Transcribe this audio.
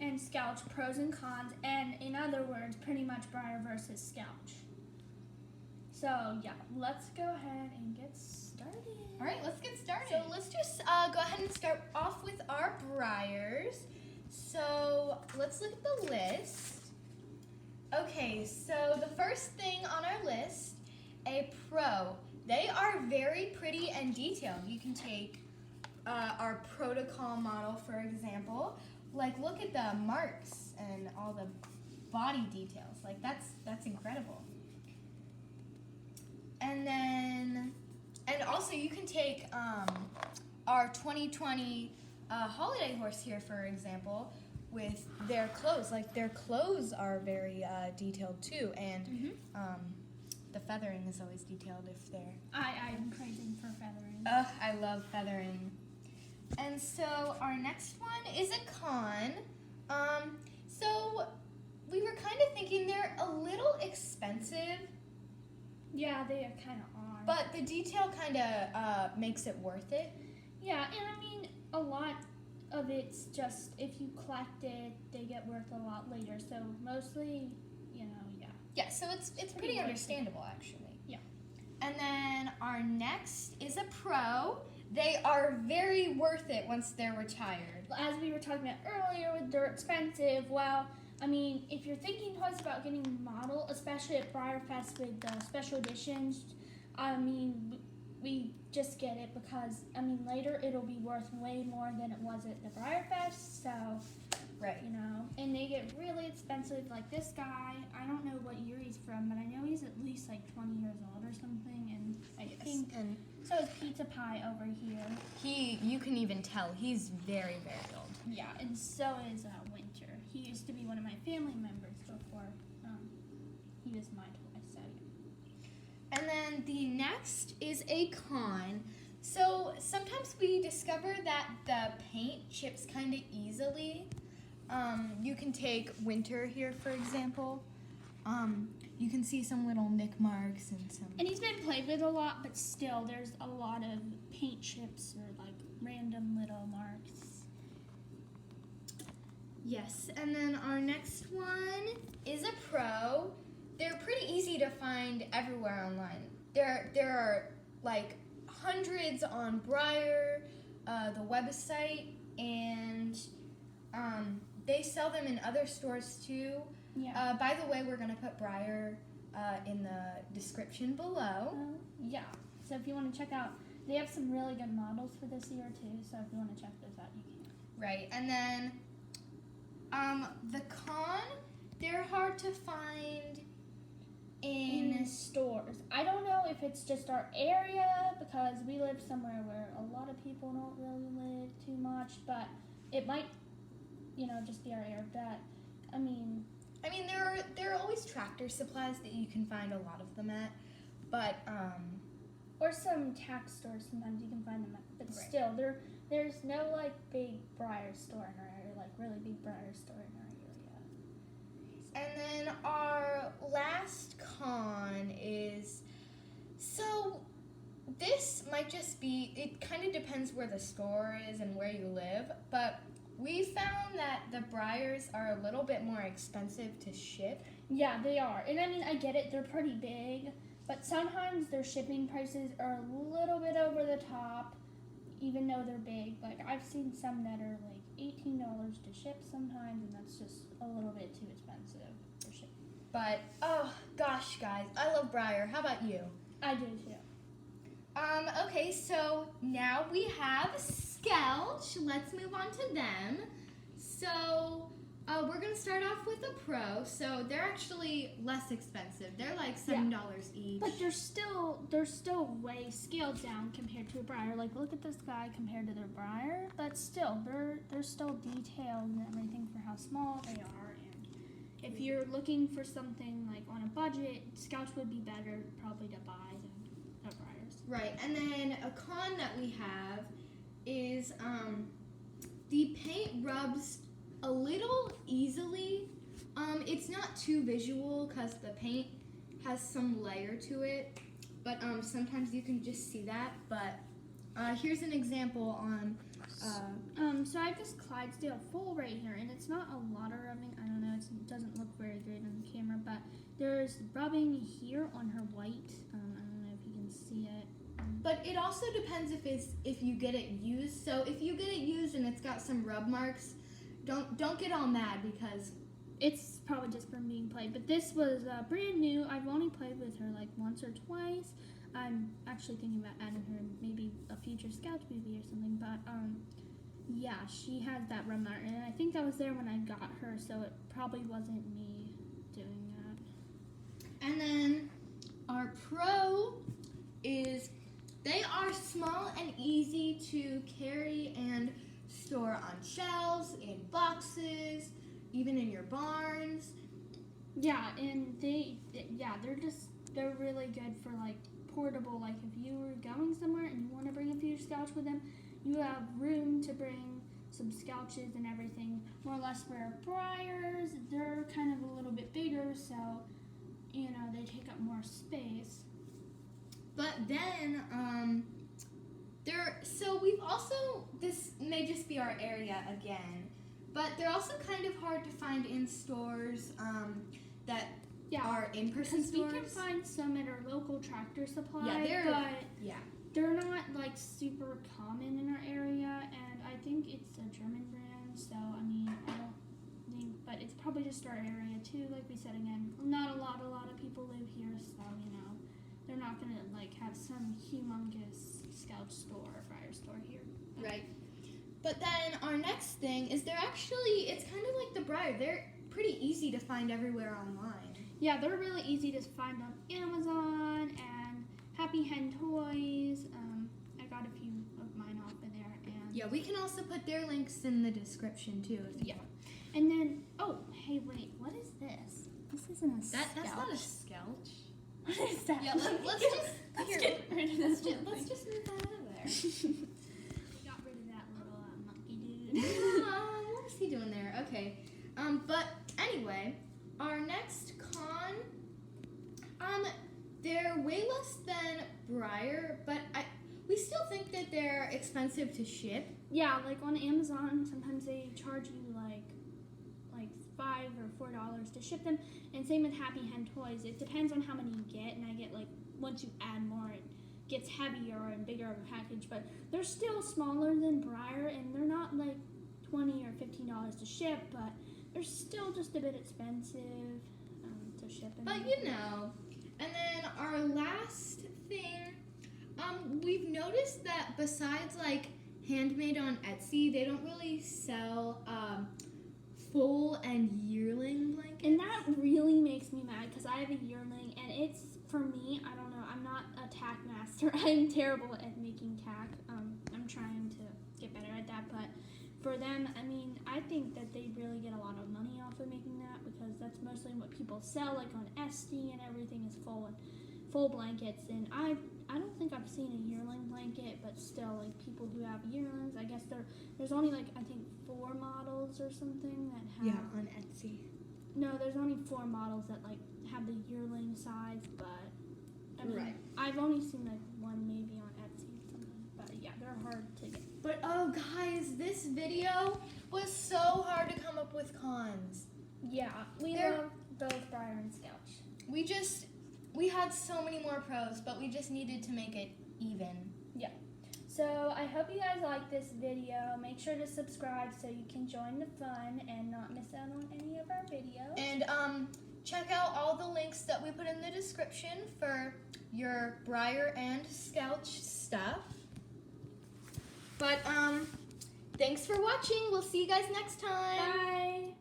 and Scoutch, pros and cons, and in other words, pretty much Breyer versus Scoutch. So yeah, let's go ahead and get started. All right, let's get started. So let's just go ahead and start off with our Breyers. So let's look at the list. Okay, so the first thing on our list, a pro. They are very pretty and detailed. You can take our protocol model, for example. Like, look at the marks and all the body details. Like, that's incredible. And also you can take our 2020 holiday horse here, for example, with their clothes. Like, their clothes are very detailed too, and the feathering is always detailed if they're... I'm craving for feathering. I love feathering. And so our next one is a con. So we were kind of thinking they're a little expensive. Yeah, they kind of are. But the detail kind of makes it worth it. Yeah, and I mean, a lot of it's just, if you collect it, they get worth a lot later. So mostly, yeah. Yeah, so it's pretty understandable, actually. Yeah. And then our next is a pro. They are very worth it once they're retired. As we were talking about earlier, they're expensive. Well, I mean, if you're thinking twice about getting a model, especially at BreyerFest with the special editions, I mean, we just get it because, I mean, later it'll be worth way more than it was at the BreyerFest, so, right. And they get really expensive. Like this guy, I don't know what year he's from, but I know he's at least like 20 years old or something, and I think, and so is Pizza Pie over here. you can even tell, he's very, very old. Yeah, and so is Winter. He used to be one of my family members before he was my toy, so yeah. And then the next is a con. So sometimes we discover that the paint chips kind of easily. You can take Winter here, for example. You can see some little nick marks and some... And he's been played with a lot, but still, there's a lot of paint chips or like random little marks. Yes, and then our next one is a pro. They're pretty easy to find everywhere online. There are like hundreds on Breyer, the website, and they sell them in other stores too. Yeah. By the way, we're gonna put Breyer in the description below. Yeah. So if you want to check out, they have some really good models for this year too. So if you want to check those out, you can. Right, and then the con, they're hard to find in stores. I don't know if it's just our area because we live somewhere where a lot of people don't really live too much, but it might, just be our area. But I mean, there are always Tractor Supplies that you can find a lot of them at, but or some tax stores sometimes you can find them at. But right. Still, there's no like big Breyer store in our area, like really big Breyer store in our area. And then our last con is, so this might just be, it kind of depends where the store is and where you live, but we found that the Breyers are a little bit more expensive to ship. Yeah, they are. And I mean, I get it, they're pretty big, but sometimes their shipping prices are a little bit over the top, even though they're big. Like, I've seen some that are like $18 to ship sometimes, and that's just a little bit too expensive for shipping. But, oh gosh, guys, I love Breyer. How about you? I do too. Okay, so now we have Scoutch. Let's move on to them. So, we're going to start off with a pro. So, they're actually less expensive. They're like $7 each. But they're still way scaled down compared to a Breyer. Like, look at this guy compared to their Breyer. But still, they're still detailed and everything for how small they are. And if you're looking for something like on a budget, Scoutch would be better probably to buy than a Breyers. Right, and then a con that we have is the paint rubs a little easily. It's not too visual because the paint has some layer to it, but sometimes you can just see that. But here's an example on So I have this Clydesdale foal right here, and it's not a lot of rubbing. I don't know, it doesn't look very great on the camera, but there's rubbing here on her white. I don't know if you can see it. But it also depends if you get it used. So if you get it used and it's got some rub marks, don't get all mad because it's probably just from being played. But this was brand new. I've only played with her like once or twice. I'm actually thinking about adding her in maybe a future Scouts movie or something. But yeah, she has that rub mark, and I think that was there when I got her, so it probably wasn't me doing that. And then our pro is they are small and easy to carry and store on shelves, in boxes, even in your barns. Yeah, and they're really good for like portable. Like if you were going somewhere and you want to bring a few Scouts with them, you have room to bring some Scouches and everything. More or less for Breyers, they're kind of a little bit bigger, so you know they take up more space. But then so we've also, this may just be our area again, but they're also kind of hard to find in stores that are in-person stores. We can find some at our local Tractor Supply, Yeah, they're not like super common in our area, and I think it's a German brand, so I mean, I don't think, but it's probably just our area too, like we said again. Not a lot of people live here, so you know, they're not gonna like have some humongous Scout store or Breyer store here. right. But then our next thing is it's kind of like the Breyer. They're pretty easy to find everywhere online. Yeah, they're really easy to find on Amazon and Happy Hen Toys. I got a few of mine off of there. And Yeah, we can also put their links in the description too. Yeah. And then, oh, hey, wait, what is this? This isn't a Scout. That's not a Scout. What is that? Yeah, let's get rid of this. Let's just move that out of there. Got rid of that little monkey dude. What is he doing there? Okay. But anyway, our next con, they're way less than Breyer, but we still think that they're expensive to ship. Yeah, like on Amazon, sometimes they charge you like $5 or $4 to ship them, and same with Happy Hen Toys. It depends on how many you get, and I get like once you add more, it gets heavier and bigger of a package. But they're still smaller than Breyer, and they're not like $20 or $15 to ship, but they're still just a bit expensive to ship. But you know, and then our last thing, we've noticed that besides like Handmade on Etsy, they don't really sell full and yearling blankets. And that really makes me mad because I have a yearling, and it's, for me, I don't know, I'm not a tack master. I'm terrible at making tack. I'm trying to get better at that, but for them, I mean, I think that they really get a lot of money off of making that because that's mostly what people sell, like on Etsy, and everything is full blankets. And I don't think I've seen a yearling blanket, but still, like people who have yearlings, I guess there's only like I think 4 models or something that have. Yeah, on Etsy. No, there's only 4 models that like have the yearling size, but I mean, Right. I've only seen like one maybe on Etsy or something. But yeah, they're hard to get. But oh guys, this video was so hard to come up with cons. Yeah, we love both Breyer and Schleich. We had so many more pros, but we just needed to make it even. Yeah. So I hope you guys like this video. Make sure to subscribe so you can join the fun and not miss out on any of our videos. And check out all the links that we put in the description for your Breyer and Schleich stuff. But thanks for watching. We'll see you guys next time. Bye.